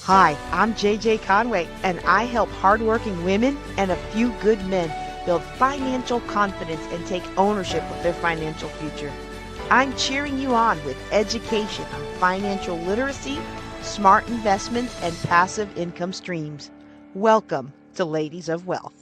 Hi, I'm JJ Conway, and I help hardworking women and a few good men build financial confidence and take ownership of their financial future. I'm cheering you on with education on financial literacy, smart investments, and passive income streams. Welcome to Ladies of Wealth.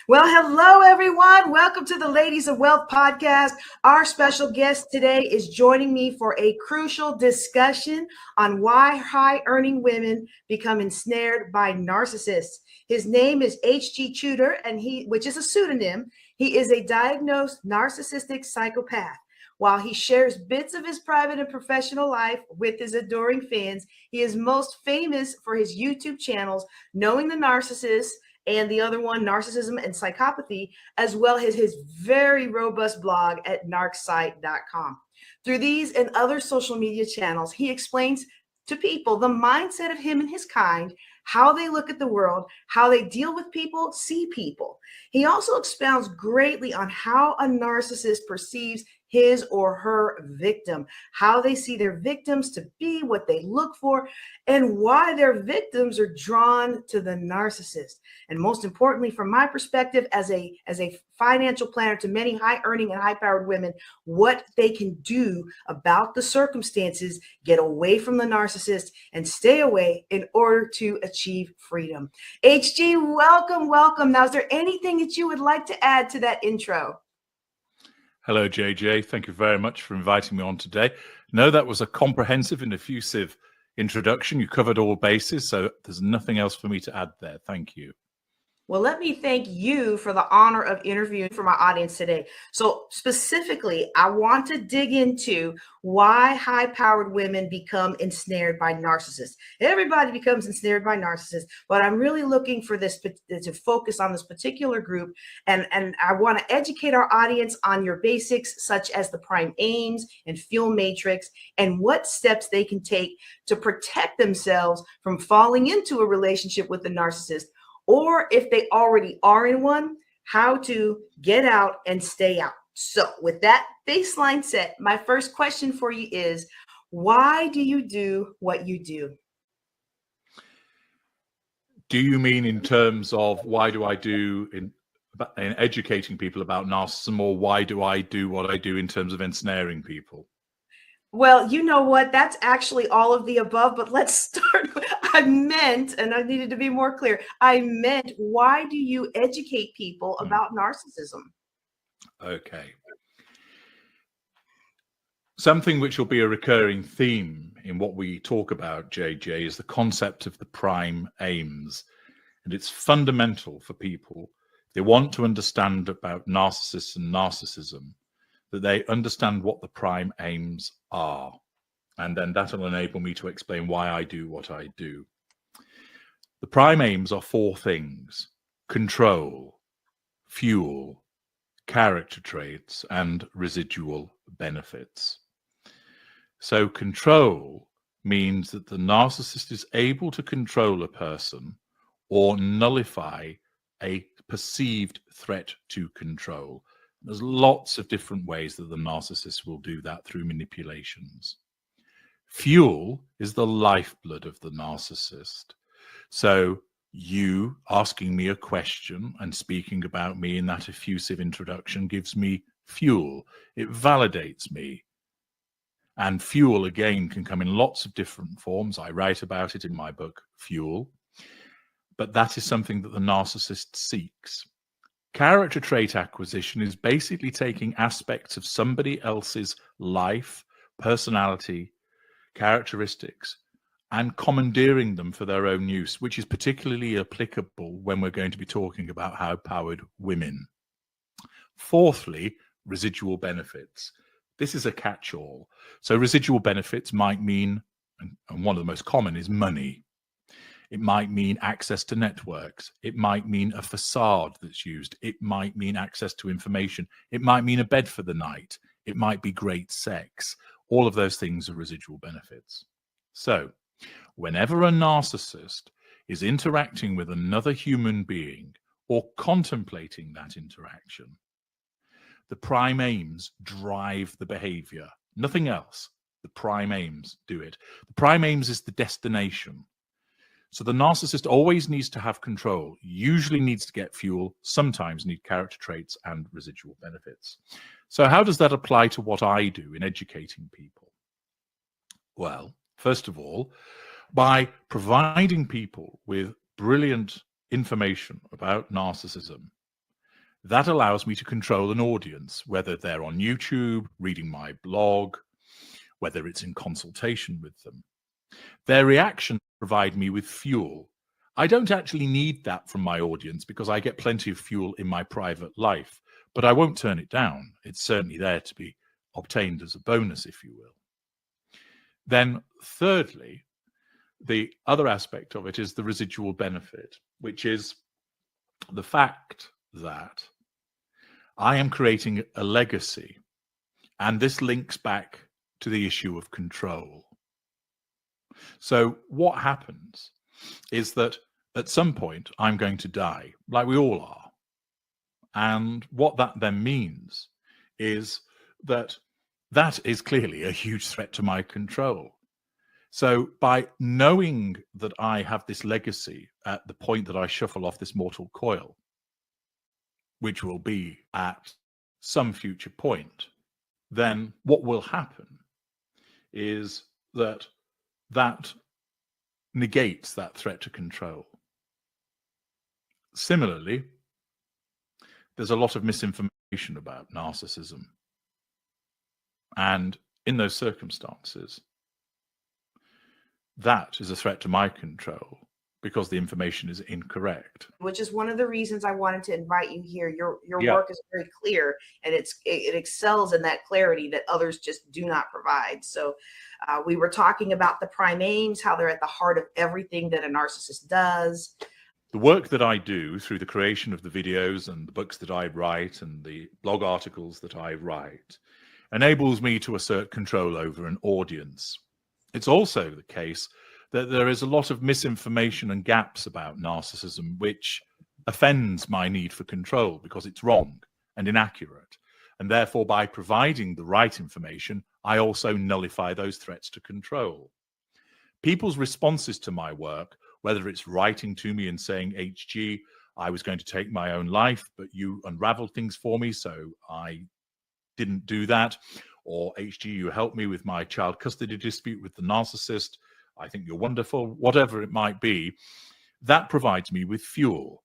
Well, hello, everyone. Welcome to the Ladies of Wealth podcast. Our special guest today is joining me for a crucial discussion on why high-earning women become ensnared by narcissists. His name is H.G. Tudor, and which is a pseudonym. He is a diagnosed narcissistic psychopath. While he shares bits of his private and professional life with his adoring fans, he is most famous for his YouTube channels, Knowing the Narcissist, and the other one, Narcissism and Psychopathy, as well as his very robust blog at narcissist.com. Through these and other social media channels, he explains to people the mindset of him and his kind, how they look at the world, how they deal with people, see people. He also expounds greatly on how a narcissist perceives his or her victim, how they see their victims to be, what they look for, and why their victims are drawn to the narcissist. And most importantly, from my perspective as a financial planner to many high-earning and high-powered women, what they can do about the circumstances, get away from the narcissist, and stay away in order to achieve freedom. HG, welcome. Now, is there anything that you would like to add to that intro? Hello, JJ. Thank you very much for inviting me on today. No, that was a comprehensive and effusive introduction. You covered all bases, so there's nothing else for me to add there. Thank you. Well, let me thank you for the honor of interviewing for my audience today. So specifically, I want to dig into why high-powered women become ensnared by narcissists. Everybody becomes ensnared by narcissists, but I'm really looking for this to focus on this particular group. And I want to educate our audience on your basics, such as the prime aims and fuel matrix, and what steps they can take to protect themselves from falling into a relationship with the narcissist, or if they already are in one, how to get out and stay out. So with that baseline set, my first question for you is, why do you do what you do? Do you mean in terms of why do I do in educating people about narcissism, or why do I do what I do in terms of ensnaring people? Well, you know what? That's actually all of the above, but let's start. I meant, and I needed to be more clear, I meant, why do you educate people about narcissism? Okay. Something which will be a recurring theme in what we talk about, JJ, is the concept of the prime aims. And it's fundamental for people, if they want to understand about narcissists and narcissism, that they understand what the prime aims are. And then that will enable me to explain why I do what I do. The prime aims are four things: control, fuel, character traits, and residual benefits. So control means that the narcissist is able to control a person or nullify a perceived threat to control. There's lots of different ways that the narcissist will do that through manipulations. Fuel is the lifeblood of the narcissist. So you asking me a question and speaking about me in that effusive introduction gives me fuel. It validates me. And fuel, again, can come in lots of different forms. I write about it in my book, Fuel. But that is something that the narcissist seeks. Character trait acquisition is basically taking aspects of somebody else's life, personality, characteristics, and commandeering them for their own use, which is particularly applicable when we're going to be talking about high-powered women. Fourthly, residual benefits. This is a catch-all. So residual benefits might mean, and one of the most common is money. It might mean access to networks. It might mean a facade that's used. It might mean access to information. It might mean a bed for the night. It might be great sex. All of those things are residual benefits. So whenever a narcissist is interacting with another human being or contemplating that interaction, the prime aims drive the behavior. Nothing else. The prime aims do it. The prime aims is the destination. So the narcissist always needs to have control, usually needs to get fuel, sometimes need character traits and residual benefits. So how does that apply to what I do in educating people? Well, first of all, by providing people with brilliant information about narcissism, that allows me to control an audience, whether they're on YouTube, reading my blog, whether it's in consultation with them. Their reactions provide me with fuel. I don't actually need that from my audience because I get plenty of fuel in my private life, but I won't turn it down. It's certainly there to be obtained as a bonus, if you will. Then thirdly, the other aspect of it is the residual benefit, which is the fact that I am creating a legacy, and this links back to the issue of control. So what happens is that at some point I'm going to die, like we all are. And what that then means is that that is clearly a huge threat to my control. So by knowing that I have this legacy at the point that I shuffle off this mortal coil, which will be at some future point, then what will happen is that that negates that threat to control. Similarly, there's a lot of misinformation about narcissism. And in those circumstances, that is a threat to my control because the information is incorrect. Which is one of the reasons I wanted to invite you here. Your Yeah. work is very clear, and it excels in that clarity that others just do not provide. So we were talking about the prime aims, how they're at the heart of everything that a narcissist does. The work that I do through the creation of the videos and the books that I write and the blog articles that I write enables me to assert control over an audience. It's also the case that there is a lot of misinformation and gaps about narcissism, which offends my need for control because it's wrong and inaccurate. And therefore, by providing the right information, I also nullify those threats to control. People's responses to my work, whether it's writing to me and saying, HG, I was going to take my own life, but you unraveled things for me, so I didn't do that. Or HG, you helped me with my child custody dispute with the narcissist. I think you're wonderful. Whatever it might be, that provides me with fuel.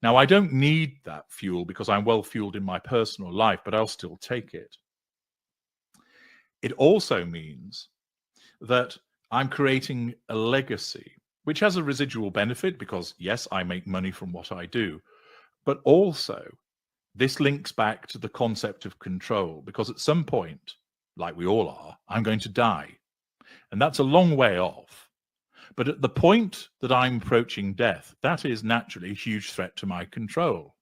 Now, I don't need that fuel because I'm well fueled in my personal life, but I'll still take it. It also means that I'm creating a legacy, which has a residual benefit because, yes, I make money from what I do, but also this links back to the concept of control, because at some point, like we all are, I'm going to die. And that's a long way off. But at the point that I'm approaching death, that is naturally a huge threat to my control.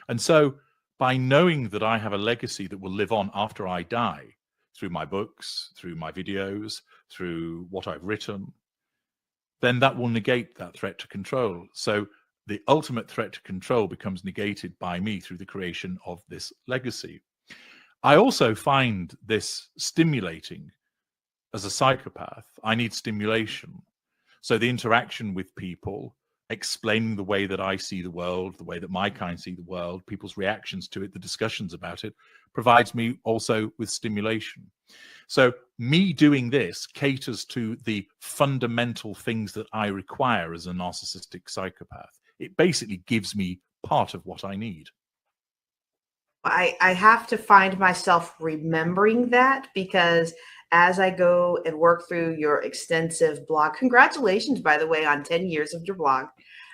And so by knowing that I have a legacy that will live on after I die, through my books, through my videos, through what I've written, then that will negate that threat to control. So the ultimate threat to control becomes negated by me through the creation of this legacy. I also find this stimulating. As a psychopath, I need stimulation. So the interaction with people, explaining the way that I see the world, the way that my kind see the world, people's reactions to it, the discussions about it, provides me also with stimulation. So me doing this caters to the fundamental things that I require as a narcissistic psychopath. It basically gives me part of what I need. I have to find myself remembering that, because as I go and work through your extensive blog, congratulations, by the way, on 10 years of your blog.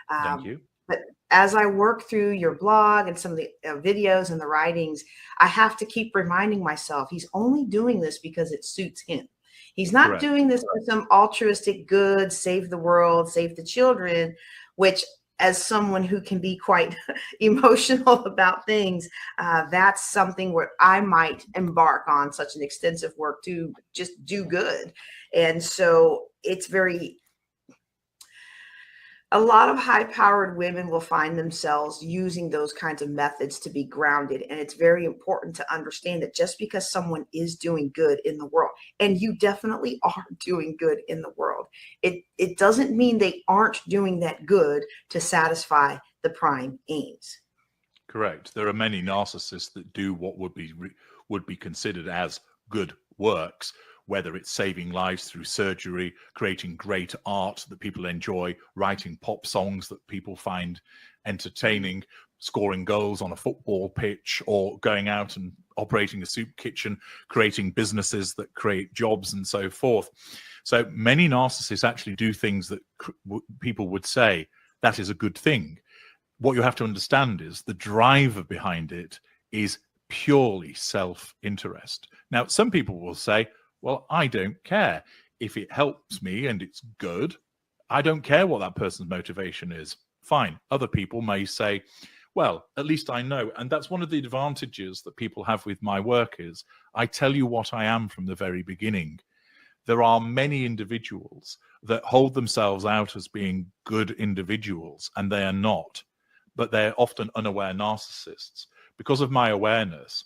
Thank you. But as I work through your blog and some of the videos and the writings, I have to keep reminding myself he's only doing this because it suits him. He's not Correct. doing this for some altruistic good, save the world, save the children, which, as someone who can be quite emotional about things, that's something where I might embark on such an extensive work to just do good. And so it's very, A lot of high-powered women will find themselves using those kinds of methods to be grounded. And it's very important to understand that just because someone is doing good in the world, and you definitely are doing good in the world, it doesn't mean they aren't doing that good to satisfy the prime aims. Correct. There are many narcissists that do what would be considered as good works, whether it's saving lives through surgery, creating great art that people enjoy, writing pop songs that people find entertaining, scoring goals on a football pitch, or going out and operating a soup kitchen, creating businesses that create jobs and so forth. So many narcissists actually do things that people would say that is a good thing. What you have to understand is the driver behind it is purely self-interest. Now, some people will say, well, I don't care. If it helps me and it's good, I don't care what that person's motivation is. Fine. Other people may say, well, at least I know. And that's one of the advantages that people have with my work is I tell you what I am from the very beginning. There are many individuals that hold themselves out as being good individuals, and they are not. But they're often unaware narcissists. Because of my awareness,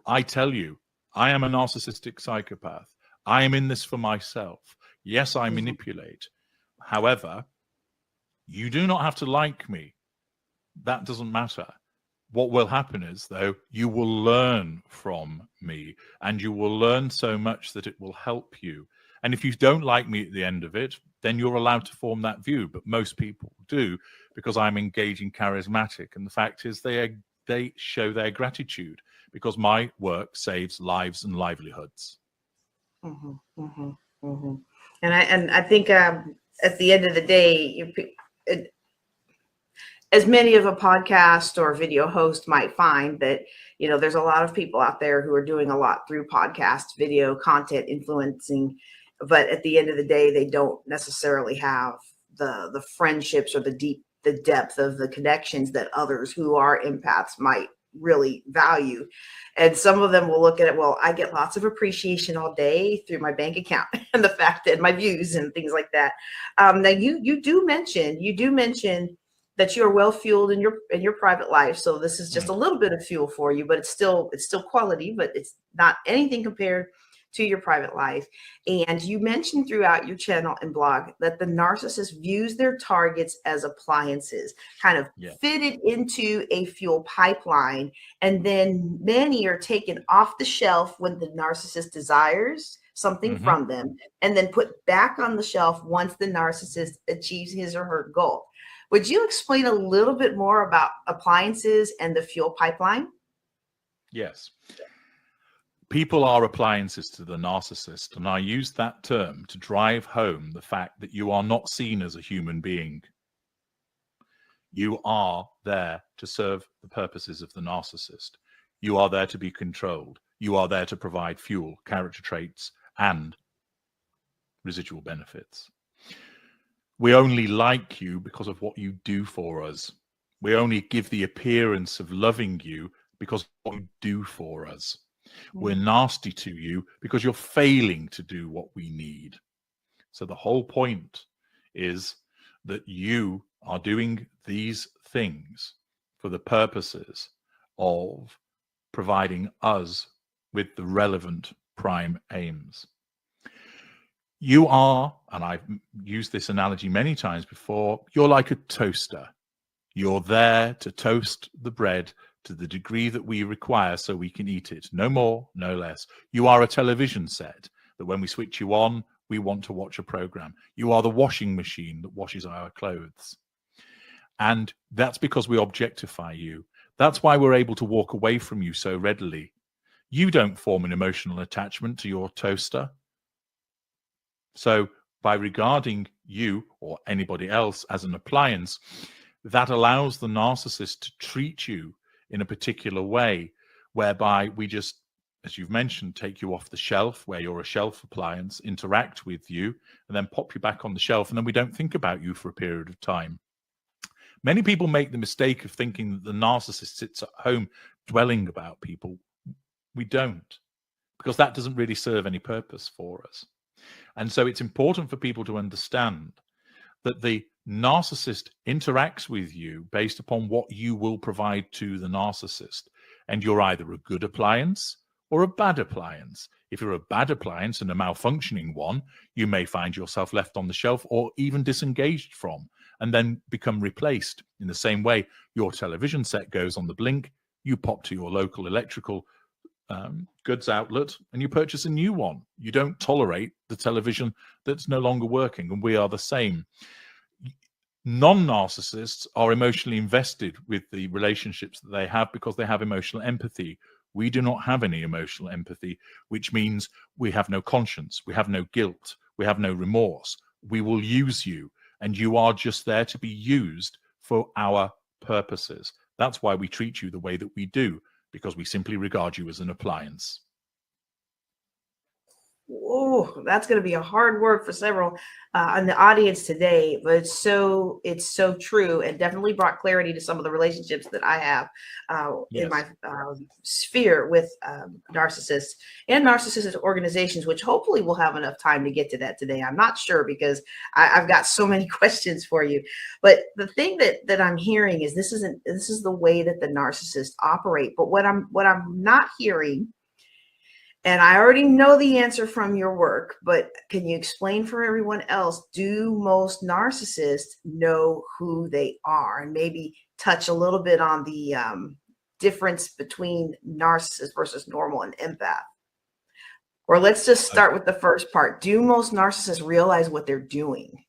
I tell you, I am a narcissistic psychopath. I am in this for myself. Yes, I manipulate. However, you do not have to like me. That doesn't matter. What will happen is, though, you will learn from me, and you will learn so much that it will help you. And if you don't like me at the end of it, then you're allowed to form that view. But most people do, because I'm engaging, charismatic. And the fact is they show their gratitude because my work saves lives and livelihoods. And I think at the end of the day, as many of a podcast or video host might find that, there's a lot of people out there who are doing a lot through podcast, video content, influencing, but at the end of the day, they don't necessarily have the friendships or the depth of the connections that others who are empaths might really value. And some of them will look at it, well, I get lots of appreciation all day through my bank account and the fact that my views and things like that. Now you do mention that you're well fueled in your private life. So this is just a little bit of fuel for you, but it's still quality, but it's not anything compared to your private life. And you mentioned throughout your channel and blog that the narcissist views their targets as appliances, kind of fitted into a fuel pipeline. And then many are taken off the shelf when the narcissist desires something from them, and then put back on the shelf once the narcissist achieves his or her goal. Would you explain a little bit more about appliances and the fuel pipeline? Yes. People are appliances to the narcissist, and I use that term to drive home the fact that you are not seen as a human being. You are there to serve the purposes of the narcissist. You are there to be controlled. You are there to provide fuel, character traits, and residual benefits. We only like you because of what you do for us. We only give the appearance of loving you because of what you do for us. We're nasty to you because you're failing to do what we need. So the whole point is that you are doing these things for the purposes of providing us with the relevant prime aims. You are, and I've used this analogy many times before, you're like a toaster. You're there to toast the bread to the degree that we require so we can eat it. No more, no less. You are a television set that when we switch you on, we want to watch a program. You are the washing machine that washes our clothes. And that's because we objectify you. That's why we're able to walk away from you so readily. You don't form an emotional attachment to your toaster. So by regarding you or anybody else as an appliance, that allows the narcissist to treat you in a particular way, whereby we just, as you've mentioned, take you off the shelf where you're a shelf appliance, interact with you, and then pop you back on the shelf, and then we don't think about you for a period of time. Many people make the mistake of thinking that the narcissist sits at home dwelling about people. We don't, because that doesn't really serve any purpose for us. And so it's important for people to understand that the narcissist interacts with you based upon what you will provide to the narcissist. And you're either a good appliance or a bad appliance. If you're a bad appliance and a malfunctioning one, you may find yourself left on the shelf or even disengaged from, and then become replaced. In the same way, your television set goes on the blink, you pop to your local electrical goods outlet and you purchase a new one. You don't tolerate the television that's no longer working, and we are the same. Non-narcissists are emotionally invested with the relationships that they have because they have emotional empathy. We do not have any emotional empathy, which means we have no conscience, we have no guilt, we have no remorse. We will use you, and you are just there to be used for our purposes. That's why we treat you the way that we do, because we simply regard you as an appliance. Oh, that's going to be a hard word for several in the audience today, but it's so true, and definitely brought clarity to some of the relationships that I have in my sphere with narcissists and narcissistic organizations, which hopefully we'll have enough time to get to that today. I'm not sure, because I've got so many questions for you. But the thing that I'm hearing is this is the way that the narcissists operate. But what I'm not hearing, and I already know the answer from your work, but can you explain for everyone else, do most narcissists know who they are? And maybe touch a little bit on the difference between narcissist versus normal and empath. Or let's just start with the first part. Do most narcissists realize what they're doing?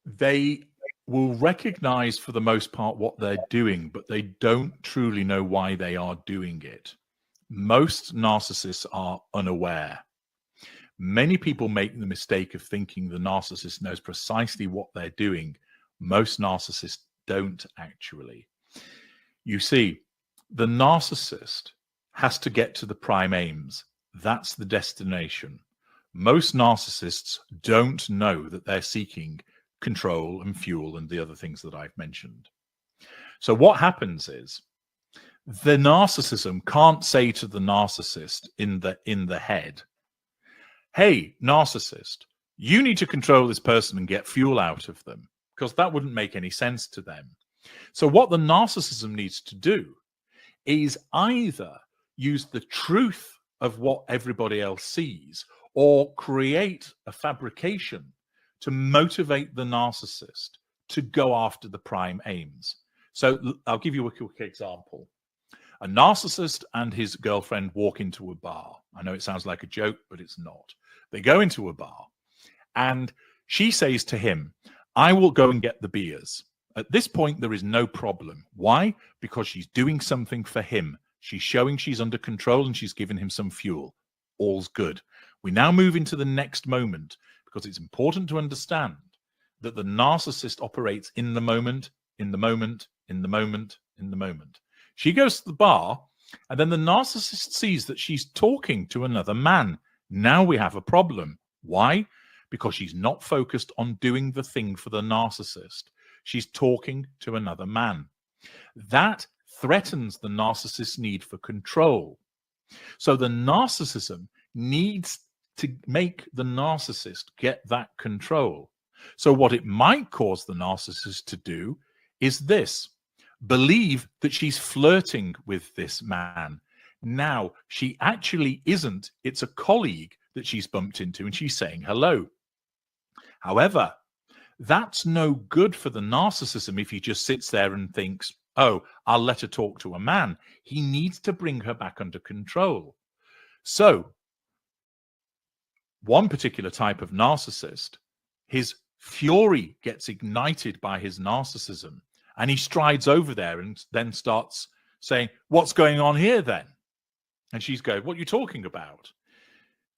They will recognize for the most part what they're doing, but they don't truly know why they are doing it. Most narcissists are unaware. Many people make the mistake of thinking the narcissist knows precisely what they're doing. Most narcissists don't actually. You see, the narcissist has to get to the prime aims. That's the destination. Most narcissists don't know that they're seeking control and fuel and the other things that I've mentioned. So what happens is, the narcissism can't say to the narcissist in the head, hey, narcissist, you need to control this person and get fuel out of them, because that wouldn't make any sense to them. So what the narcissism needs to do is either use the truth of what everybody else sees, or create a fabrication to motivate the narcissist to go after the prime aims. So I'll give you a quick example. A narcissist and his girlfriend walk into a bar. I know it sounds like a joke, but it's not. They go into a bar, and she says to him, I will go and get the beers. At this point, there is no problem. Why? Because she's doing something for him. She's showing she's under control, and she's giving him some fuel. All's good. We now move into the next moment, because it's important to understand that the narcissist operates in the moment, in the moment, in the moment, in the moment. She goes to the bar, and then the narcissist sees that she's talking to another man. Now we have a problem. Why? Because she's not focused on doing the thing for the narcissist. She's talking to another man. That threatens the narcissist's need for control. So the narcissism needs to make the narcissist get that control. So what it might cause the narcissist to do is this: believe that she's flirting with this man. Now, she actually isn't. It's a colleague that she's bumped into, and she's saying hello. However, that's no good for the narcissism if he just sits there and thinks, oh, I'll let her talk to a man. He needs to bring her back under control. So, one particular type of narcissist, his fury gets ignited by his narcissism, and he strides over there and then starts saying, what's going on here then? And she's going, what are you talking about?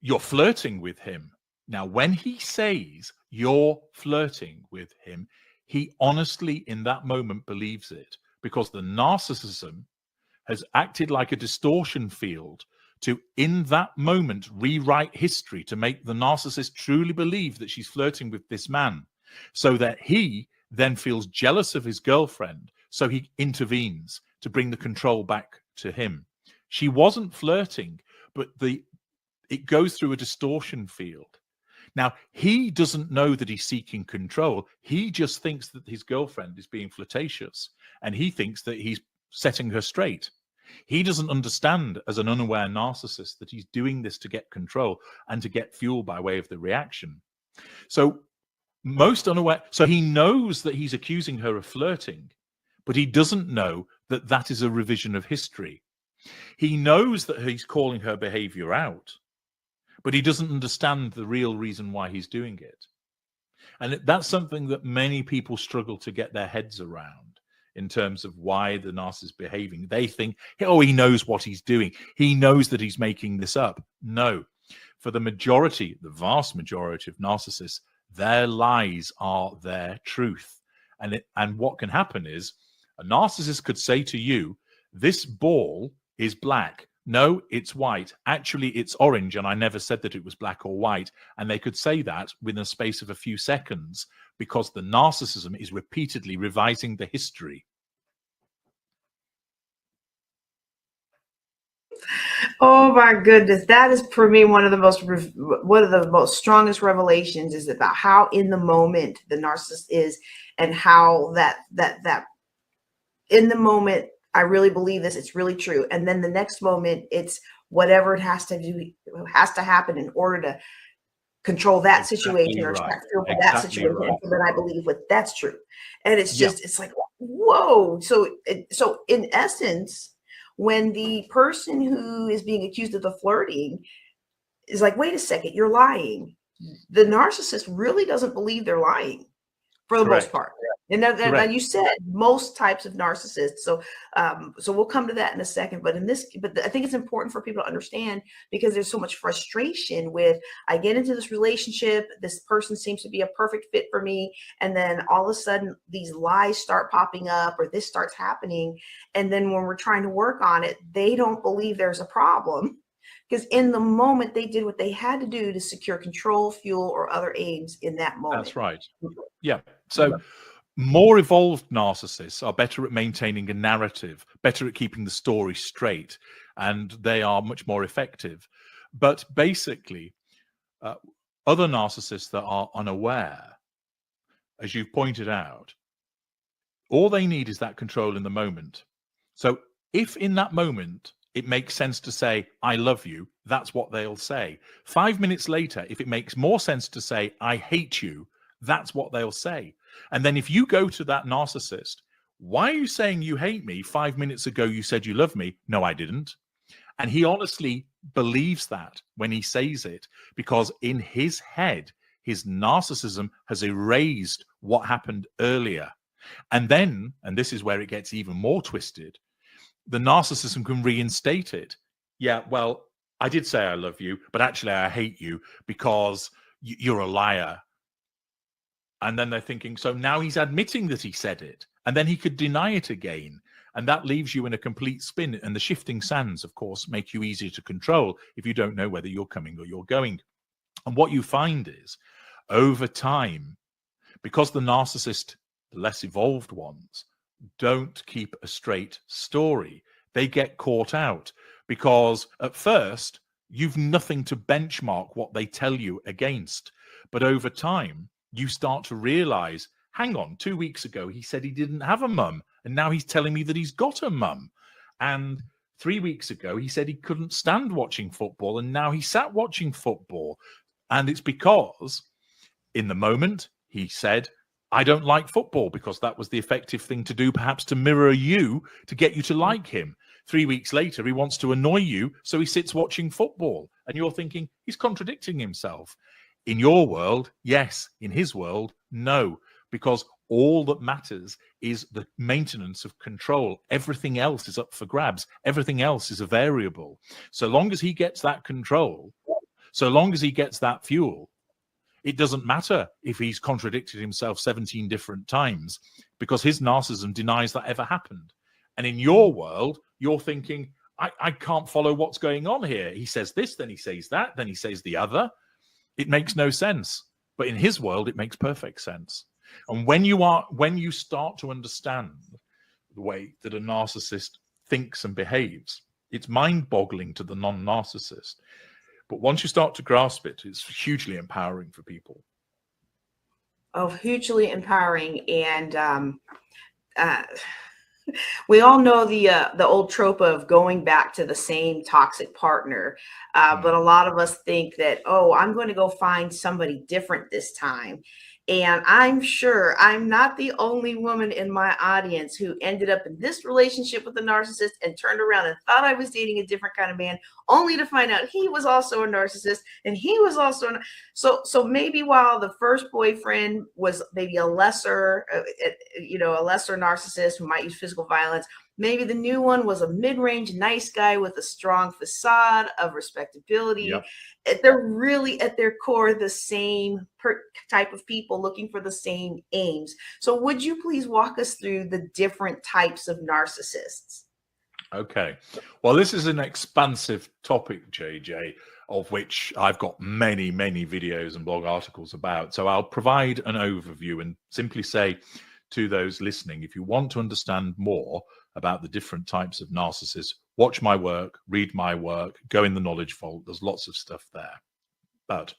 You're flirting with him. Now, when he says you're flirting with him, he honestly in that moment believes it, because the narcissism has acted like a distortion field to, in that moment, rewrite history to make the narcissist truly believe that she's flirting with this man, so that he then feels jealous of his girlfriend, so he intervenes to bring the control back to him. She wasn't flirting, but it goes through a distortion field. Now, he doesn't know that he's seeking control. He just thinks that his girlfriend is being flirtatious, and he thinks that he's setting her straight. He doesn't understand, as an unaware narcissist, that he's doing this to get control and to get fuel by way of the reaction. So most unaware, so he knows that he's accusing her of flirting, but he doesn't know that that is a revision of history. He knows that he's calling her behavior out, but he doesn't understand the real reason why he's doing it. And that's something that many people struggle to get their heads around in terms of why the narcissist is behaving. They think, oh, he knows what he's doing. He knows that he's making this up. No. For the majority, the vast majority of narcissists, their lies are their truth. And what can happen is a narcissist could say to you, this ball is black. No, it's white. Actually, it's orange, and I never said that it was black or white. And they could say that within a space of a few seconds because the narcissism is repeatedly revising the history. Oh my goodness, that is for me one of the most strongest revelations is about how in the moment the narcissist is, and how that in the moment, I really believe this, it's really true. And then the next moment, it's whatever it has to do, has to happen in order to control that situation or that situation. Right. And then I believe that's true. And it's just, it's like, whoa. So in essence, when the person who is being accused of the flirting is like, wait a second, you're lying. The narcissist really doesn't believe they're lying for the most part. And you said most types of narcissists. So we'll come to that in a second. But I think it's important for people to understand, because there's so much frustration with, I get into this relationship, this person seems to be a perfect fit for me, and then all of a sudden these lies start popping up, or this starts happening. And then when we're trying to work on it, they don't believe there's a problem, because in the moment they did what they had to do to secure control, fuel, or other aims in that moment. That's right. Yeah. So more evolved narcissists are better at maintaining a narrative, better at keeping the story straight, and they are much more effective. But basically, other narcissists that are unaware, as you've pointed out, all they need is that control in the moment. So if in that moment it makes sense to say, I love you, that's what they'll say. 5 minutes later, if it makes more sense to say, I hate you, that's what they'll say. And then if you go to that narcissist, why are you saying you hate me? 5 minutes ago, you said you love me. No, I didn't. And he honestly believes that when he says it, because in his head, his narcissism has erased what happened earlier. And then, and this is where it gets even more twisted, the narcissism can reinstate it. Yeah, well, I did say I love you, but actually I hate you because you're a liar. And then they're thinking, so now he's admitting that he said it, and then he could deny it again. And that leaves you in a complete spin. And the shifting sands, of course, make you easier to control if you don't know whether you're coming or you're going. And what you find is, over time, because the narcissist, the less evolved ones, don't keep a straight story, they get caught out, because at first, you've nothing to benchmark what they tell you against. But over time, you start to realize, hang on, 2 weeks ago, he said he didn't have a mum, and now he's telling me that he's got a mum. And 3 weeks ago, he said he couldn't stand watching football, and now he sat watching football. And it's because in the moment, he said, I don't like football, because that was the effective thing to do, perhaps to mirror you, to get you to like him. 3 weeks later, he wants to annoy you, so he sits watching football. And you're thinking, he's contradicting himself. In your world, yes. In his world, no. Because all that matters is the maintenance of control. Everything else is up for grabs. Everything else is a variable. So long as he gets that control, so long as he gets that fuel, it doesn't matter if he's contradicted himself 17 different times, because his narcissism denies that ever happened. And in your world, you're thinking, I can't follow what's going on here. He says this, then he says that, then he says the other. It makes no sense. But in his world, it makes perfect sense. And when you start to understand the way that a narcissist thinks and behaves, it's mind-boggling to the non-narcissist. But once you start to grasp it, it's hugely empowering for people. Oh, hugely empowering. And uh, we all know the old trope of going back to the same toxic partner. But a lot of us think that, oh, I'm going to go find somebody different this time. And I'm sure I'm not the only woman in my audience who ended up in this relationship with a narcissist and turned around and thought I was dating a different kind of man, only to find out he was also a narcissist and he was also so maybe while the first boyfriend was maybe a lesser narcissist who might use physical violence, maybe the new one was a mid-range nice guy with a strong facade of respectability. Yep. They're really at their core the same type of people looking for the same aims. So would you please walk us through the different types of narcissists? Okay. Well, this is an expansive topic, JJ, of which I've got many, many videos and blog articles about. So I'll provide an overview and simply say to those listening, if you want to understand more about the different types of narcissists, watch my work, read my work, go in the knowledge vault. There's lots of stuff there. But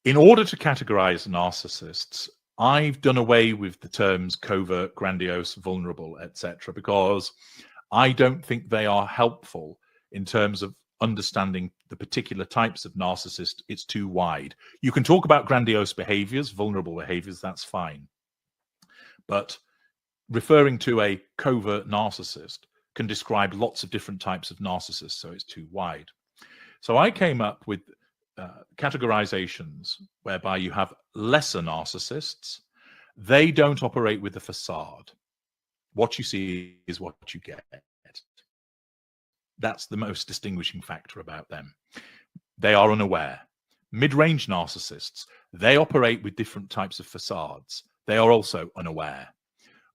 in order to categorize narcissists, I've done away with the terms covert, grandiose, vulnerable, etc., because I don't think they are helpful in terms of understanding the particular types of narcissist. It's too wide. You can talk about grandiose behaviors, vulnerable behaviors, that's fine. But referring to a covert narcissist can describe lots of different types of narcissists, so it's too wide. So I came up with categorizations whereby you have lesser narcissists. They don't operate with a facade. What you see is what you get. That's the most distinguishing factor about them. They are unaware. Mid-range narcissists, they operate with different types of facades. They are also unaware.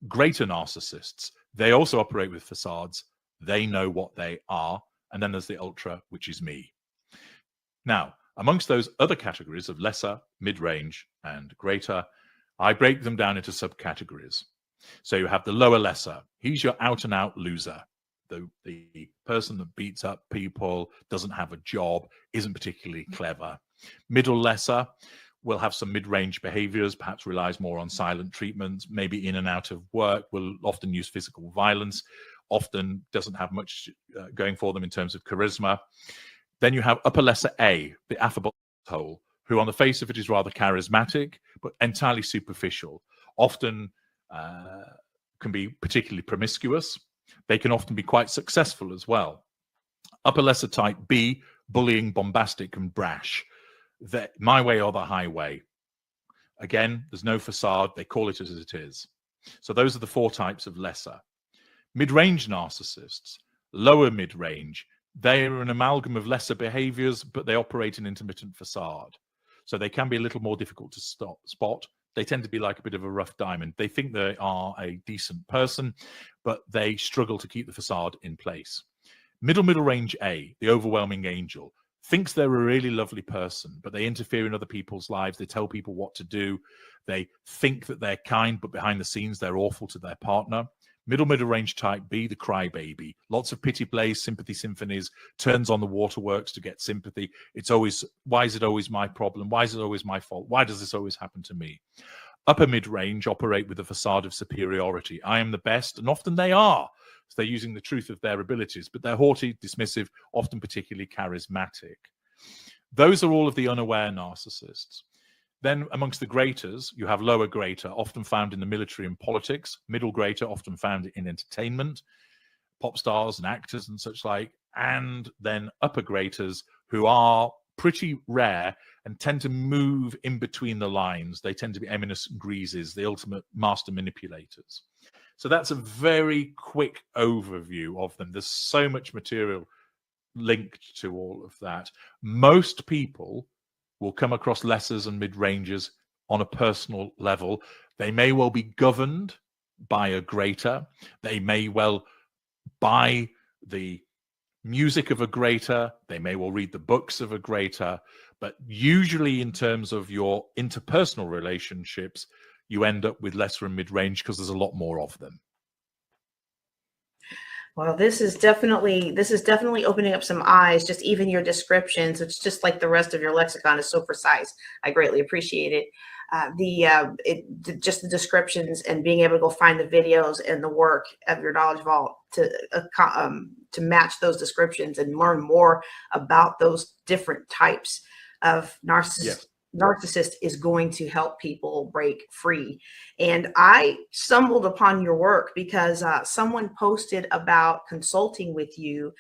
Greater narcissists, they also operate with facades. They know what they are. And then there's the ultra, which is me. Now, amongst those other categories of lesser, mid-range, and greater, I break them down into subcategories. So you have the lower lesser. He's your out-and-out loser. The person that beats up people, doesn't have a job, isn't particularly clever. Middle lesser will have some mid-range behaviors, perhaps relies more on silent treatments, maybe in and out of work, will often use physical violence, often doesn't have much going for them in terms of charisma. Then you have upper lesser A, the affable asshole, who on the face of it is rather charismatic, but entirely superficial, often can be particularly promiscuous. They can often be quite successful as well. Upper lesser type B, bullying, bombastic, and brash. My way or the highway. Again, there's no facade. They call it as it is. So those are the four types of lesser. Mid-range narcissists, lower mid-range, they are an amalgam of lesser behaviors, but they operate an intermittent facade. So they can be a little more difficult to spot. They tend to be like a bit of a rough diamond. They think they are a decent person, but they struggle to keep the facade in place. Middle range A, the overwhelming angel, thinks they're a really lovely person, but they interfere in other people's lives. They tell people what to do. They think that they're kind, but behind the scenes, they're awful to their partner. Middle range type B, the crybaby. Lots of pity plays, sympathy symphonies, turns on the waterworks to get sympathy. It's always, why is it always my problem? Why is it always my fault? Why does this always happen to me? Upper mid-range operate with a facade of superiority. I am the best, and often they are. So they're using the truth of their abilities, but they're haughty, dismissive, often particularly charismatic. Those are all of the unaware narcissists. Then amongst the greaters, you have lower greater, often found in the military and politics, middle greater, often found in entertainment, pop stars and actors and such like, and then upper greaters who are pretty rare and tend to move in between the lines. They tend to be eminent greases, the ultimate master manipulators. So that's a very quick overview of them. There's so much material linked to all of that. Most people will come across lessers and mid-rangers on a personal level. They may well be governed by a greater. They may well buy the music of a greater. They may well read the books of a greater. But usually in terms of your interpersonal relationships, you end up with lesser and mid-range because there's a lot more of them. Well, this is definitely opening up some eyes. Just even your descriptions, it's just like the rest of your lexicon is so precise. I greatly appreciate it. Just the descriptions and being able to go find the videos and the work of your knowledge vault to match those descriptions and learn more about those different types of narcissist is going to help people break free. And I stumbled upon your work because someone posted about consulting with you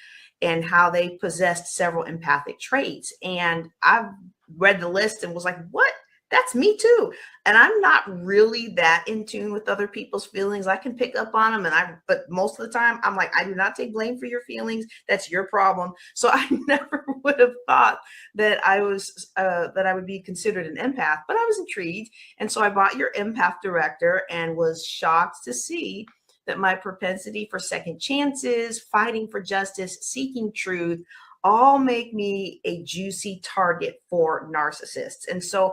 and how they possessed several empathic traits. And I've read the list and was like, what? That's me too. And I'm not really that in tune with other people's feelings. I can pick up on them, but most of the time I'm like, I do not take blame for your feelings. That's your problem. So I never would have thought that I would be considered an empath, but I was intrigued. And so I bought your empath director and was shocked to see that my propensity for second chances, fighting for justice, seeking truth, all make me a juicy target for narcissists. And so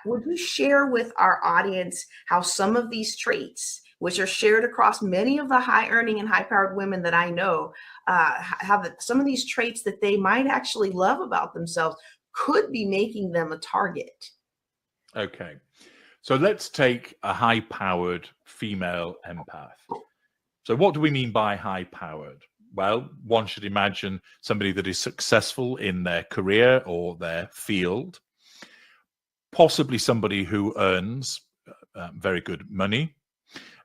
would you share with our audience how some of these traits, which are shared across many of the high earning and high powered women that I know, have some of these traits that they might actually love about themselves could be making them a target? Okay. So let's take a high powered female empath. So what do we mean by high powered? Well, one should imagine somebody that is successful in their career or their field, possibly somebody who earns very good money.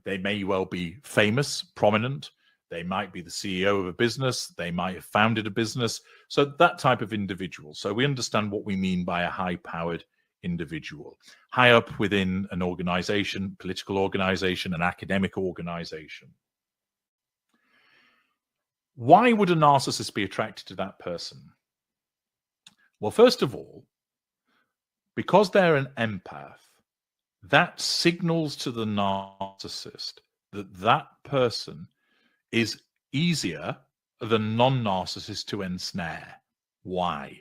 They may well be famous, prominent. They might be the CEO of a business. They might have founded a business. So that type of individual. So we understand what we mean by a high-powered individual. High up within an organization, political organization, an academic organization. Why would a narcissist be attracted to that person? Well, first of all, because they're an empath, that signals to the narcissist that that person is easier than non-narcissists to ensnare. Why?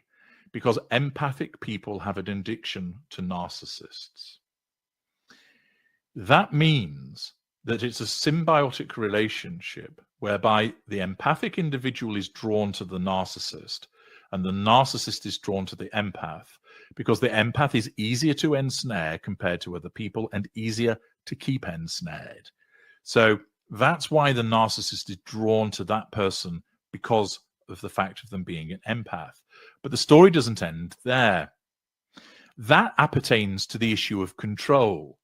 Because empathic people have an addiction to narcissists. That means that it's a symbiotic relationship whereby the empathic individual is drawn to the narcissist and the narcissist is drawn to the empath, because the empath is easier to ensnare compared to other people and easier to keep ensnared. So that's why the narcissist is drawn to that person, because of the fact of them being an empath. But the story doesn't end there. That appertains to the issue of control.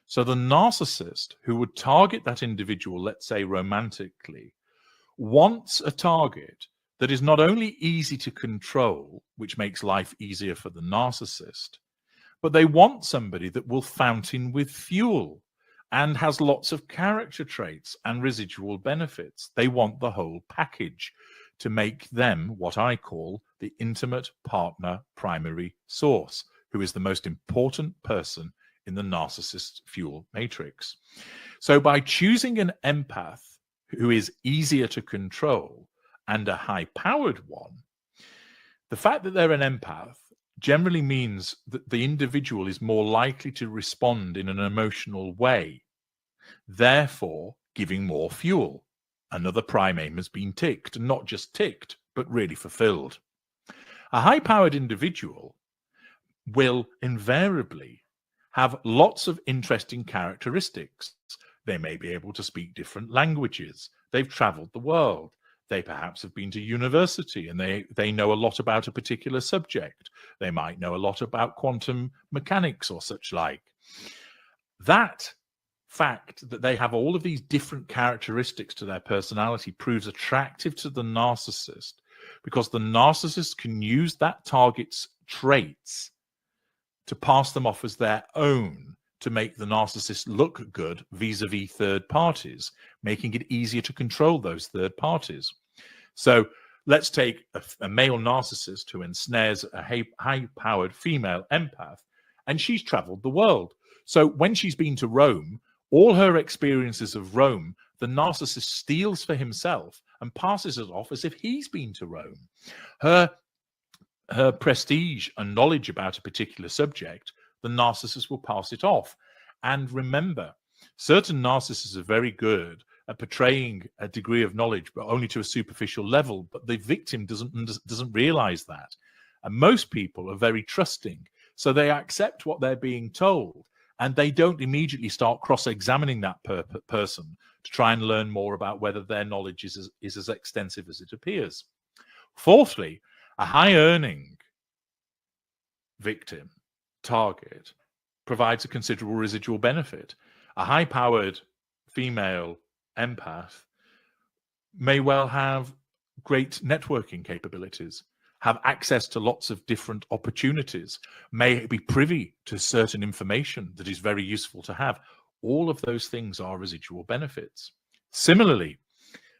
So the narcissist who would target that individual, let's say romantically, wants a target that is not only easy to control, which makes life easier for the narcissist, but they want somebody that will fountain with fuel and has lots of character traits and residual benefits. They want the whole package to make them what I call the intimate partner primary source, who is the most important person in the narcissist fuel matrix. So by choosing an empath who is easier to control and a high-powered one, the fact that they're an empath generally means that the individual is more likely to respond in an emotional way, therefore giving more fuel. Another prime aim has been ticked, and not just ticked, but really fulfilled. A high-powered individual will invariably have lots of interesting characteristics. They may be able to speak different languages. They've traveled the world. They perhaps have been to university and they know a lot about a particular subject. They might know a lot about quantum mechanics or such like. That fact that they have all of these different characteristics to their personality proves attractive to the narcissist, because the narcissist can use that target's traits to pass them off as their own, to make the narcissist look good vis-a-vis third parties, making it easier to control those third parties. So let's take a male narcissist who ensnares a high-powered female empath, and she's traveled the world. So when she's been to Rome, all her experiences of Rome, the narcissist steals for himself and passes it off as if he's been to Rome. Her prestige and knowledge about a particular subject, the narcissist will pass it off. And remember, certain narcissists are very good portraying a degree of knowledge, but only to a superficial level. But the victim doesn't realize that. And most people are very trusting. So they accept what they're being told, and they don't immediately start cross-examining that person to try and learn more about whether their knowledge is as extensive as it appears. Fourthly, a high-earning victim target provides a considerable residual benefit. A high-powered female empath may well have great networking capabilities, have access to lots of different opportunities, may be privy to certain information that is very useful to have. All of those things are residual benefits. Similarly,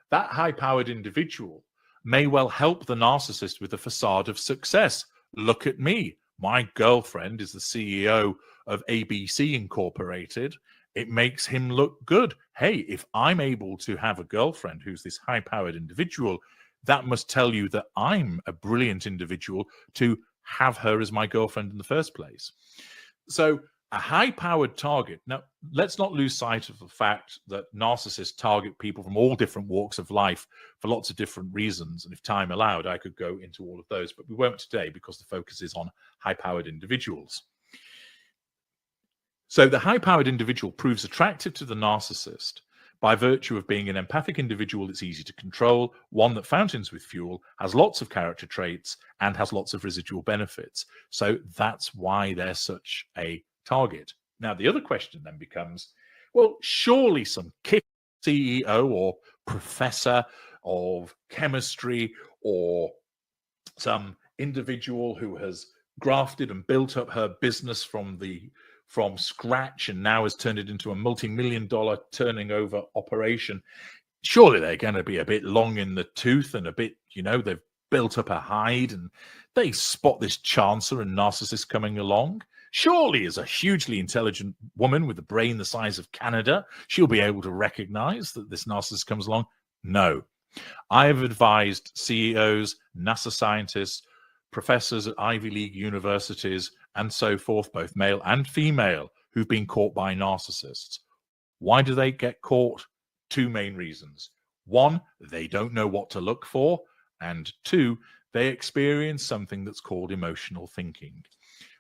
that high-powered individual may well help the narcissist with a facade of success. Look at me. My girlfriend is the CEO of ABC Incorporated. It makes him look good. Hey, if I'm able to have a girlfriend who's this high-powered individual, that must tell you that I'm a brilliant individual to have her as my girlfriend in the first place. So a high-powered target. Now, let's not lose sight of the fact that narcissists target people from all different walks of life for lots of different reasons. And if time allowed, I could go into all of those, but we won't today because the focus is on high-powered individuals. So the high-powered individual proves attractive to the narcissist by virtue of being an empathic individual that's easy to control, one that fountains with fuel, has lots of character traits, and has lots of residual benefits. So that's why they're such a target. Now, the other question then becomes, well, surely some kick CEO or professor of chemistry or some individual who has grafted and built up her business from scratch and now has turned it into a multi-million-dollar turning over operation. Surely they're going to be a bit long in the tooth and a bit, they've built up a hide and they spot this chancer and narcissist coming along. Surely as a hugely intelligent woman with a brain the size of Canada, she'll be able to recognize that this narcissist comes along. No. I have advised CEOs, NASA scientists, professors at Ivy League universities, and so forth, both male and female, who've been caught by narcissists. Why do they get caught? Two main reasons. One, they don't know what to look for. And two, they experience something that's called emotional thinking.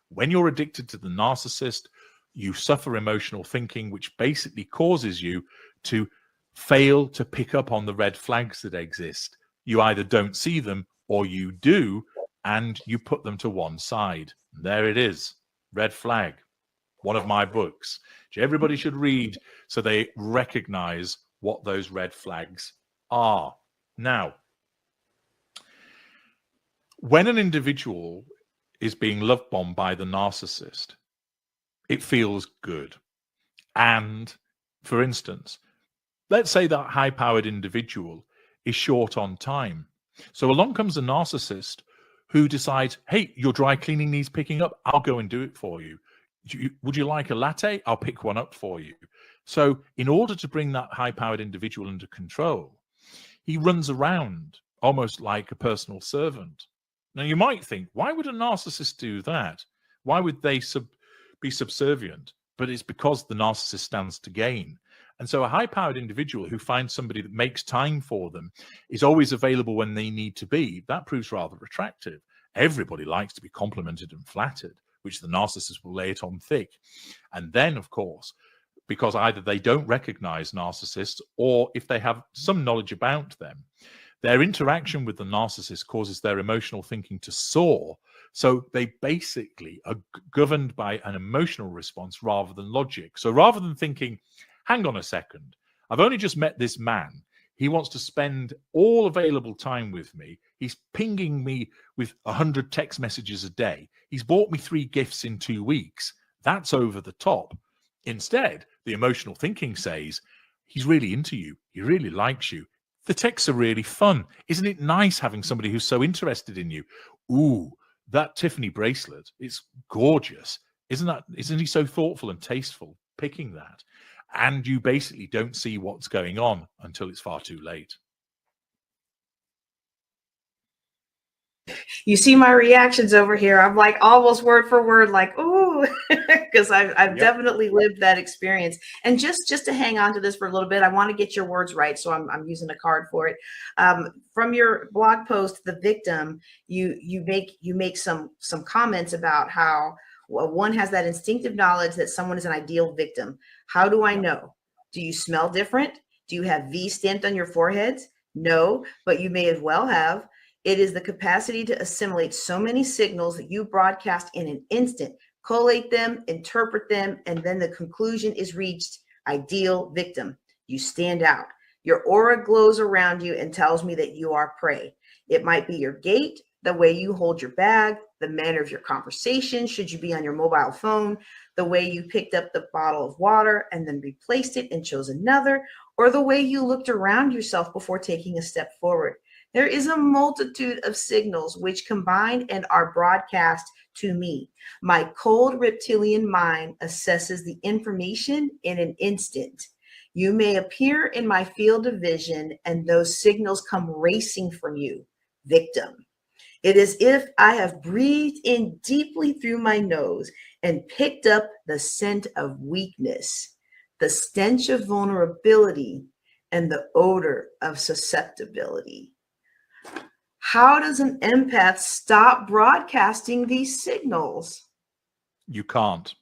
When you're addicted to the narcissist, you suffer emotional thinking, which basically causes you to fail to pick up on the red flags that exist. You either don't see them or you do, and you put them to one side. There it is, red flag, one of my books, which everybody should read so they recognize what those red flags are. Now, when an individual is being love bombed by the narcissist, it feels good. And for instance, let's say that high-powered individual is short on time. So along comes a narcissist who decides, hey, your dry cleaning needs picking up. I'll go and do it for you. Would you like a latte? I'll pick one up for you. So in order to bring that high-powered individual under control, he runs around almost like a personal servant. Now, you might think, why would a narcissist do that? Why would they be subservient? But it's because the narcissist stands to gain. And so a high-powered individual who finds somebody that makes time for them, is always available when they need to be, that proves rather attractive. Everybody likes to be complimented and flattered, which the narcissist will lay it on thick. And then, of course, because either they don't recognize narcissists or if they have some knowledge about them, their interaction with the narcissist causes their emotional thinking to soar. So they basically are governed by an emotional response rather than logic. So rather than thinking, hang on a second, I've only just met this man. He wants to spend all available time with me. He's pinging me with 100 text messages a day. He's bought me 3 gifts in 2 weeks. That's over the top. Instead, the emotional thinking says, he's really into you. He really likes you. The texts are really fun. Isn't it nice having somebody who's so interested in you? Ooh, that Tiffany bracelet, it's gorgeous. Isn't he so thoughtful and tasteful picking that? And you basically don't see what's going on until it's far too late. You see my reactions over here. I'm like almost word for word, like, ooh, Woo! Because I've Yep. definitely lived that experience. And just to hang on to this for a little bit, I want to get your words right, so I'm using a card for it. From your blog post, The Victim, you make some comments about how one has that instinctive knowledge that someone is an ideal victim. How do I know? Do you smell different? Do you have V stamped on your foreheads? No, but you may as well have. It is the capacity to assimilate so many signals that you broadcast in an instant, collate them, interpret them, and then the conclusion is reached. Ideal victim. You stand out. Your aura glows around you and tells me that you are prey. It might be your gait, the way you hold your bag, the manner of your conversation, should you be on your mobile phone, the way you picked up the bottle of water and then replaced it and chose another, or the way you looked around yourself before taking a step forward. There is a multitude of signals which combine and are broadcast to me. My cold reptilian mind assesses the information in an instant. You may appear in my field of vision and those signals come racing from you, victim. It is if I have breathed in deeply through my nose and picked up the scent of weakness, the stench of vulnerability, and the odor of susceptibility. How does an empath stop broadcasting these signals? You can't.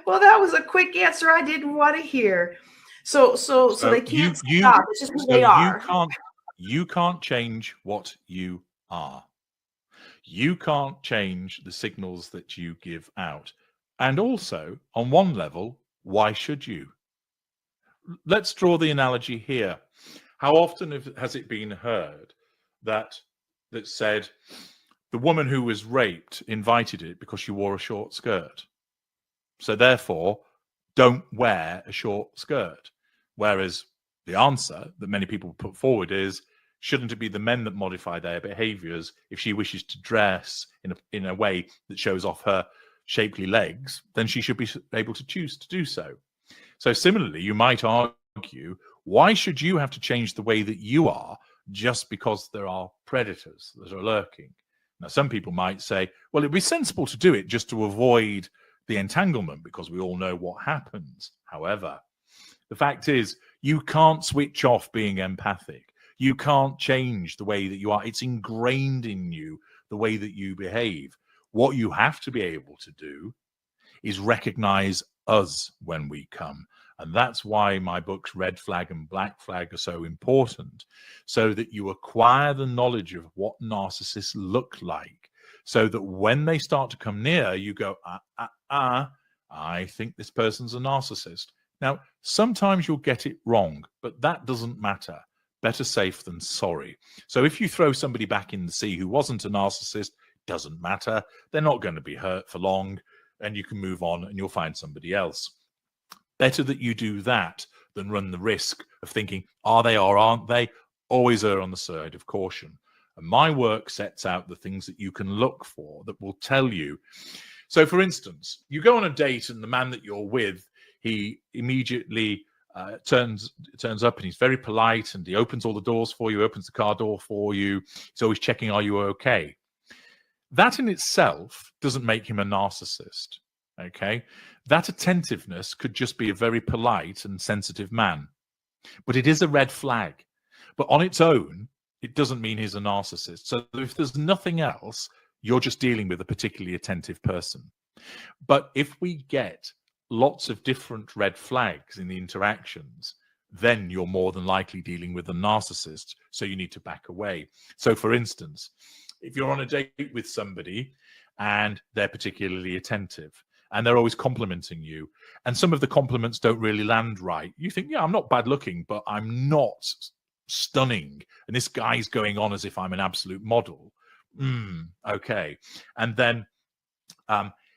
Well, that was a quick answer I didn't want to hear. So they can't stop. It's just who they are. You can't change what you are. You can't change the signals that you give out. And also, on one level, why should you? Let's draw the analogy here. How often has it been heard that said the woman who was raped invited it because she wore a short skirt? So therefore, don't wear a short skirt. Whereas the answer that many people put forward is, shouldn't it be the men that modify their behaviors if she wishes to dress in a way that shows off her shapely legs, then she should be able to choose to do so. So similarly, you might argue, why should you have to change the way that you are just because there are predators that are lurking? Now, some people might say, well, it'd be sensible to do it just to avoid the entanglement because we all know what happens. However, the fact is, you can't switch off being empathic. You can't change the way that you are. It's ingrained in you, the way that you behave. What you have to be able to do is recognize us when we come. And that's why my books, Red Flag and Black Flag, are so important, so that you acquire the knowledge of what narcissists look like, so that when they start to come near, you go, I think this person's a narcissist. Now, sometimes you'll get it wrong, but that doesn't matter. Better safe than sorry. So if you throw somebody back in the sea who wasn't a narcissist, doesn't matter. They're not going to be hurt for long, and you can move on and you'll find somebody else. Better that you do that than run the risk of thinking, are they or aren't they? Always err on the side of caution. And my work sets out the things that you can look for that will tell you. So, for instance, you go on a date and the man that you're with, he immediately turns up and he's very polite and he opens all the doors for you, opens the car door for you. He's always checking, are you okay? That in itself doesn't make him a narcissist, okay? That attentiveness could just be a very polite and sensitive man. But it is a red flag. But on its own, it doesn't mean he's a narcissist. So if there's nothing else, you're just dealing with a particularly attentive person. But if we get lots of different red flags in the interactions, then you're more than likely dealing with a narcissist. So you need to back away. So for instance, if you're on a date with somebody and they're particularly attentive and they're always complimenting you, and some of the compliments don't really land right, you think, yeah, I'm not bad looking, but I'm not stunning. And this guy's going on as if I'm an absolute model. Okay. And then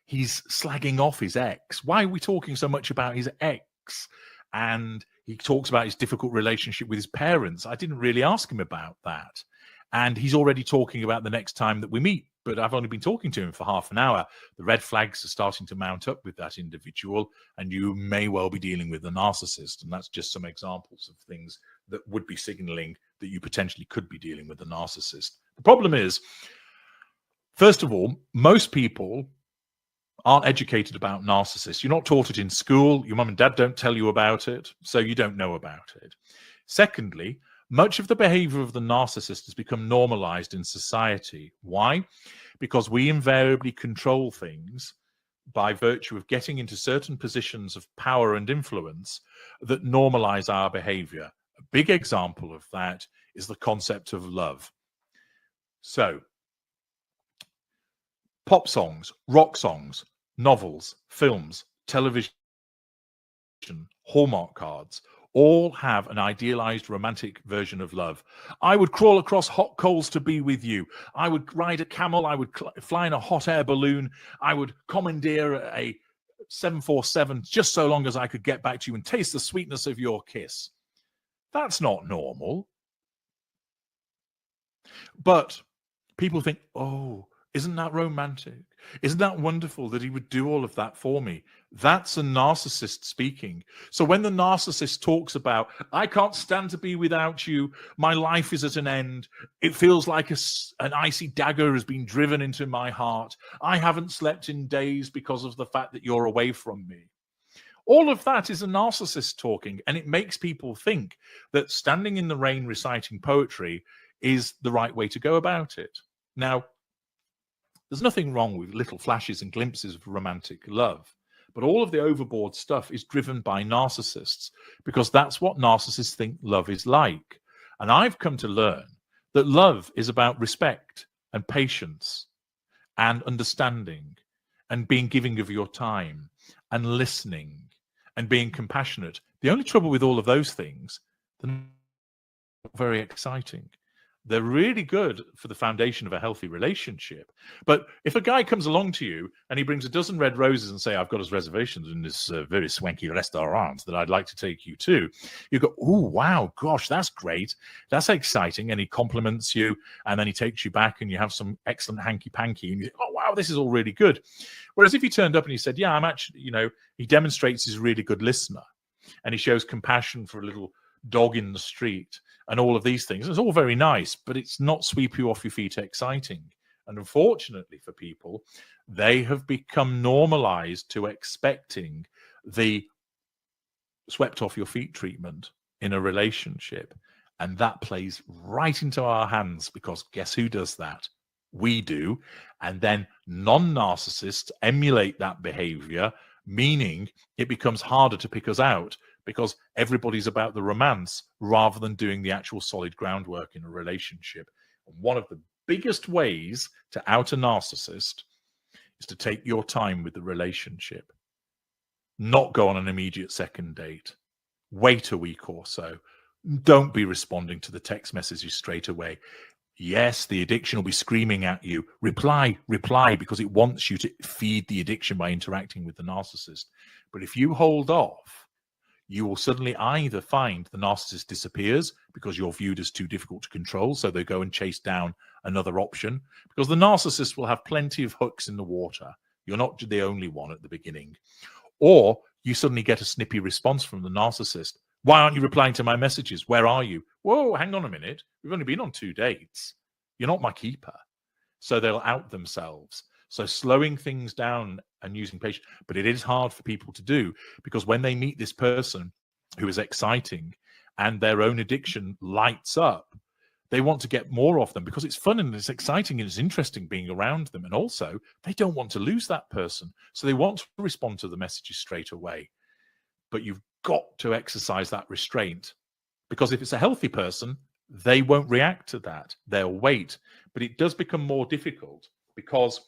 he's slagging off his ex. Why are we talking so much about his ex? And he talks about his difficult relationship with his parents. I didn't really ask him about that. And he's already talking about the next time that we meet, but I've only been talking to him for half an hour. The red flags are starting to mount up with that individual, and you may well be dealing with a narcissist. And that's just some examples of things that would be signaling that you potentially could be dealing with a narcissist. The problem is, first of all, most people aren't educated about narcissists. You're not taught it in school. Your mum and dad don't tell you about it, so you don't know about it. Secondly, much of the behavior of the narcissist has become normalized in society. Why? Because we invariably control things by virtue of getting into certain positions of power and influence that normalize our behavior. A big example of that is the concept of love. So, pop songs, rock songs, novels, films, television, Hallmark cards, all have an idealized romantic version of love. I would crawl across hot coals to be with you. I would ride a camel. I would fly in a hot air balloon. I would commandeer a 747 just so long as I could get back to you and taste the sweetness of your kiss. That's not normal. But people think, oh, isn't that romantic? Isn't that wonderful that he would do all of that for me? That's a narcissist speaking. So when the narcissist talks about, I can't stand to be without you, my life is at an end, it feels like an icy dagger has been driven into my heart, I haven't slept in days because of the fact that you're away from me. All of that is a narcissist talking, and it makes people think that standing in the rain reciting poetry is the right way to go about it. Now, there's nothing wrong with little flashes and glimpses of romantic love, but all of the overboard stuff is driven by narcissists, because that's what narcissists think love is like. And I've come to learn that love is about respect and patience and understanding and being giving of your time and listening and being compassionate. The only trouble with all of those things, they're not very exciting. They're really good for the foundation of a healthy relationship. But if a guy comes along to you and he brings a dozen red roses and say, I've got his reservations in this very swanky restaurant that I'd like to take you to, you go, oh, wow, gosh, that's great. That's exciting. And he compliments you, and then he takes you back and you have some excellent hanky-panky. And you think, oh, wow, this is all really good. Whereas if he turned up and he said, yeah, I'm actually, he demonstrates he's a really good listener, and he shows compassion for a little dog in the street and all of these things. It's all very nice, but it's not sweep you off your feet exciting. And unfortunately for people, they have become normalized to expecting the swept off your feet treatment in a relationship. And that plays right into our hands, because guess who does that? We do. And then non-narcissists emulate that behavior, meaning it becomes harder to pick us out, because everybody's about the romance rather than doing the actual solid groundwork in a relationship. And one of the biggest ways to out a narcissist is to take your time with the relationship. Not go on an immediate second date. Wait a week or so. Don't be responding to the text messages straight away. Yes, the addiction will be screaming at you. Reply, because it wants you to feed the addiction by interacting with the narcissist. But if you hold off, you will suddenly either find the narcissist disappears because you're viewed as too difficult to control, so they go and chase down another option, because the narcissist will have plenty of hooks in the water. You're not the only one at the beginning. Or you suddenly get a snippy response from the narcissist. Why aren't you replying to my messages? Where are you? Whoa, hang on a minute. We've only been on 2 dates. You're not my keeper. So they'll out themselves. So slowing things down and using patience, but it is hard for people to do, because when they meet this person who is exciting and their own addiction lights up, they want to get more of them because it's fun and it's exciting and it's interesting being around them. And also they don't want to lose that person. So they want to respond to the messages straight away. But you've got to exercise that restraint, because if it's a healthy person, they won't react to that. They'll wait. But it does become more difficult because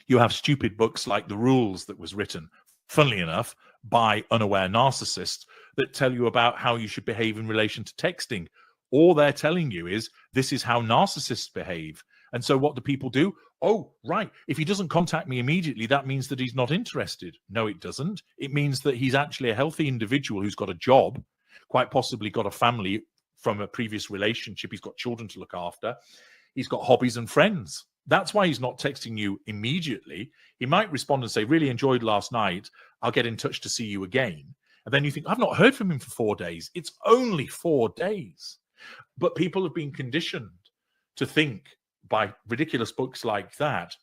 you have stupid books like The Rules that was written, funnily enough, by unaware narcissists that tell you about how you should behave in relation to texting. All they're telling you is this is how narcissists behave. And so what do people do? Oh, right. If he doesn't contact me immediately, that means that he's not interested. No, it doesn't. It means that he's actually a healthy individual who's got a job, quite possibly got a family from a previous relationship. He's got children to look after. He's got hobbies and friends. That's why he's not texting you immediately. He might respond and say, really enjoyed last night. I'll get in touch to see you again. And then you think, I've not heard from him for 4 days. It's only 4 days. But people have been conditioned to think by ridiculous books like that,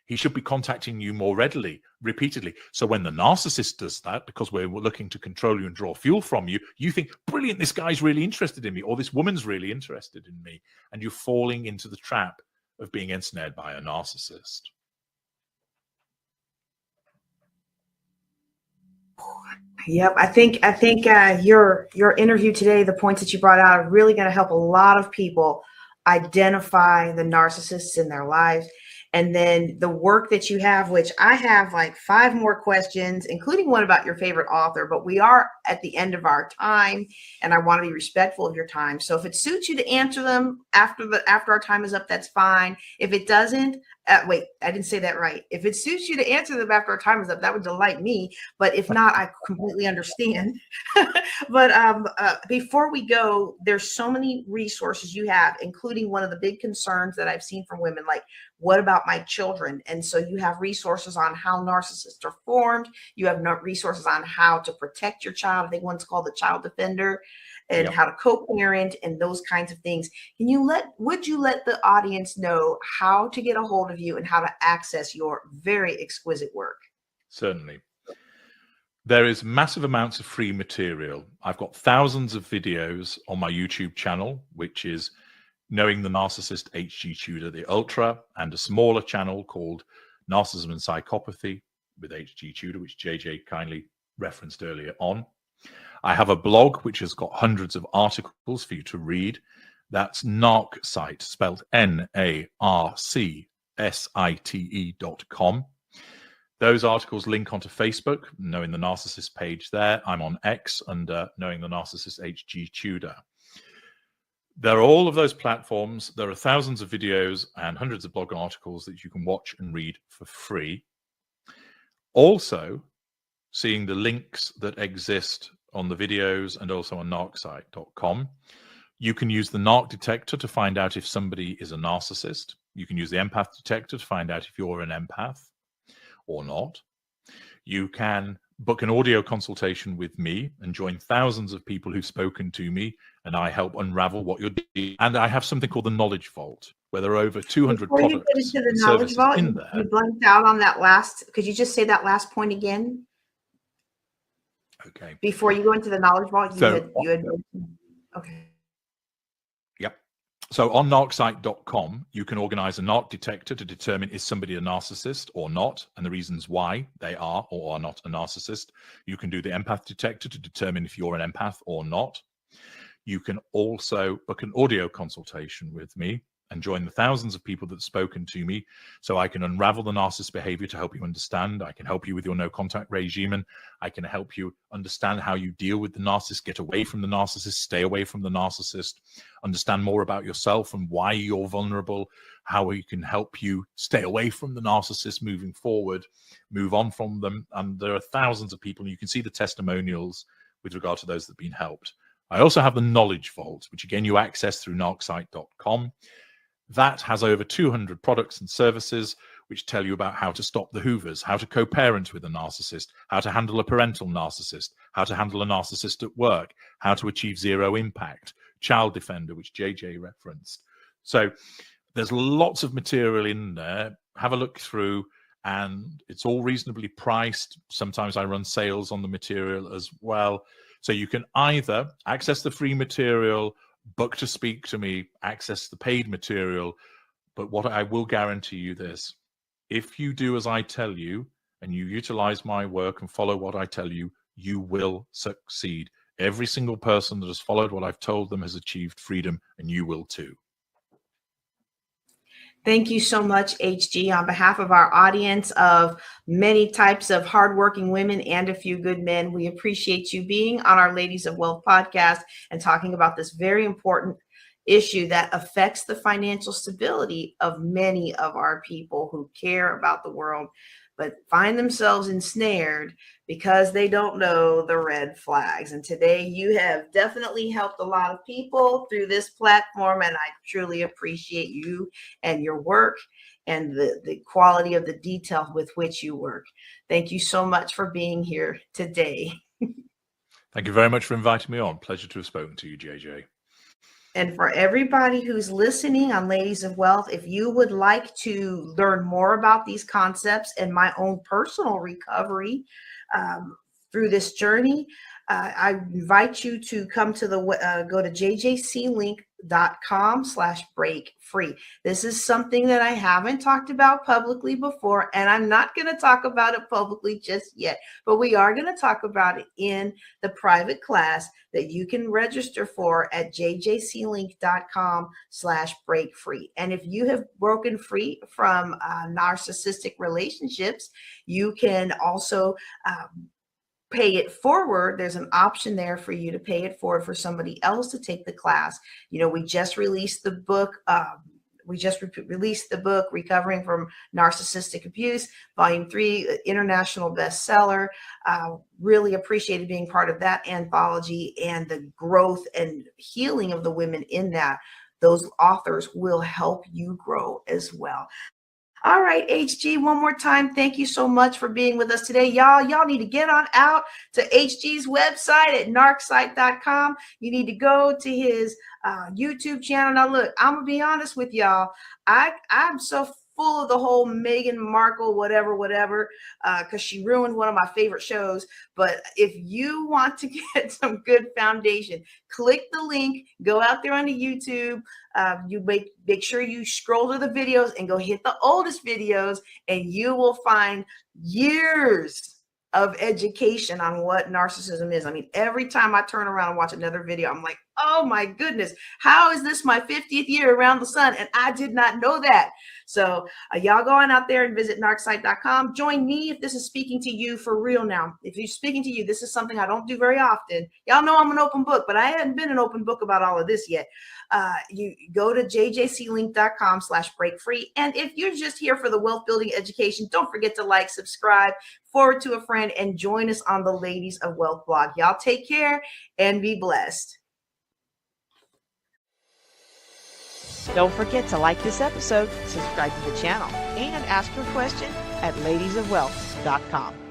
he should be contacting you more repeatedly. So when the narcissist does that, because we're looking to control you and draw fuel from you, you think, brilliant, this guy's really interested in me, or this woman's really interested in me. And you're falling into the trap of being ensnared by a narcissist. Yep, I think your interview today, the points that you brought out, are really going to help a lot of people identify the narcissists in their lives. And then the work that you have, which I have like 5 more questions, including one about your favorite author, but we are at the end of our time and I want to be respectful of your time. So if it suits you to answer them after our time is up, that's fine. If it doesn't, wait, I didn't say that right. If it suits you to answer them after our time is up, that would delight me. But if not, I completely understand. But before we go, there's so many resources you have, including one of the big concerns that I've seen from women, like, what about my children? And so you have resources on how narcissists are formed. You have resources on how to protect your child. I think one's called the child defender, and how to co-parent and those kinds of things. Would you let the audience know how to get a hold of you and how to access your very exquisite work? Certainly. There is massive amounts of free material. I've got thousands of videos on my YouTube channel, which is Knowing the Narcissist H.G. Tudor the Ultra, and a smaller channel called Narcissism and Psychopathy with H.G. Tudor, which JJ kindly referenced earlier on. I have a blog which has got hundreds of articles for you to read. That's Narcsite, spelled NARCSITE.com. Those articles link onto Facebook, Knowing the Narcissist page there. I'm on X under Knowing the Narcissist H.G. Tudor. There are all of those platforms. There are thousands of videos and hundreds of blog articles that you can watch and read for free. Also, seeing the links that exist on the videos and also on narcsite.com. You can use the narc detector to find out if somebody is a narcissist. You can use the empath detector to find out if you're an empath or not. You can book an audio consultation with me and join thousands of people who've spoken to me, and I help unravel what you're doing. And I have something called the Knowledge Vault, where there are over 200 Before products you get into the and Knowledge services Vault, in there. you blanked out on that last. Could you just say that last point again? Okay. Before you go into the Knowledge Vault, you had okay. Yep. So on narcsite.com, you can organize a narc detector to determine is somebody a narcissist or not, and the reasons why they are or are not a narcissist. You can do the empath detector to determine if you're an empath or not. You can also book an audio consultation with me and join the thousands of people that have spoken to me, so I can unravel the narcissist behavior to help you understand. I can help you with your no contact regime, and I can help you understand how you deal with the narcissist, get away from the narcissist, stay away from the narcissist, understand more about yourself and why you're vulnerable, how we can help you stay away from the narcissist moving forward, move on from them. And there are thousands of people, and you can see the testimonials with regard to those that have been helped. I also have the Knowledge Vault, which again you access through narcsite.com. That has over 200 products and services which tell you about how to stop the hoovers, how to co-parent with a narcissist, how to handle a parental narcissist, how to handle a narcissist at work, how to achieve zero impact, child defender, which JJ referenced. So there's lots of material in there. Have a look through, and it's all reasonably priced. Sometimes I run sales on the material as well. So you can either access the free material, book to speak to me, access the paid material. But what I will guarantee you this, if you do as I tell you and you utilize my work and follow what I tell you, you will succeed. Every single person that has followed what I've told them has achieved freedom, and you will too. Thank you so much, HG. On behalf of our audience of many types of hardworking women and a few good men, we appreciate you being on our Ladies of Wealth podcast and talking about this very important issue that affects the financial stability of many of our people who care about the world, but find themselves ensnared because they don't know the red flags. And today you have definitely helped a lot of people through this platform, and I truly appreciate you and your work and the quality of the detail with which you work. Thank you so much for being here today. Thank you very much for inviting me on. Pleasure to have spoken to you, JJ. And for everybody who's listening on Ladies of Wealth, if you would like to learn more about these concepts and my own personal recovery through this journey, I invite you to come to go to jjclink.com/break free. This is something that I haven't talked about publicly before, and I'm not going to talk about it publicly just yet, but we are going to talk about it in the private class that you can register for at jjclink.com/break free. And if you have broken free from narcissistic relationships, you can also pay it forward. There's an option there for you to pay it forward for somebody else to take the class. You know, we just released the book. Released the book, Recovering from Narcissistic Abuse, Volume 3, international bestseller. Really appreciated being part of that anthology and the growth and healing of the women in that. Those authors will help you grow as well. All right, HG, one more time, thank you so much for being with us today. Y'all need to get on out to HG's website at narcsite.com. You need to go to his YouTube channel. Now, look, I'm going to be honest with y'all. I'm so full of the whole Meghan Markle, whatever, because she ruined one of my favorite shows. But if you want to get some good foundation, click the link, go out there on the YouTube. You make sure you scroll to the videos and go hit the oldest videos, and you will find years of education on what narcissism is. I mean, every time I turn around and watch another video, I'm like, oh my goodness, how is this my 50th year around the sun? And I did not know that. So y'all go on out there and visit narcsite.com. Join me if this is speaking to you for real now. If you're speaking to you, this is something I don't do very often. Y'all know I'm an open book, but I haven't been an open book about all of this yet. You go to jjclink.com/break free. And if you're just here for the wealth building education, don't forget to like, subscribe, forward to a friend, and join us on the Ladies of Wealth blog. Y'all take care and be blessed. Don't forget to like this episode, subscribe to the channel, and ask your question at ladiesofwealth.com.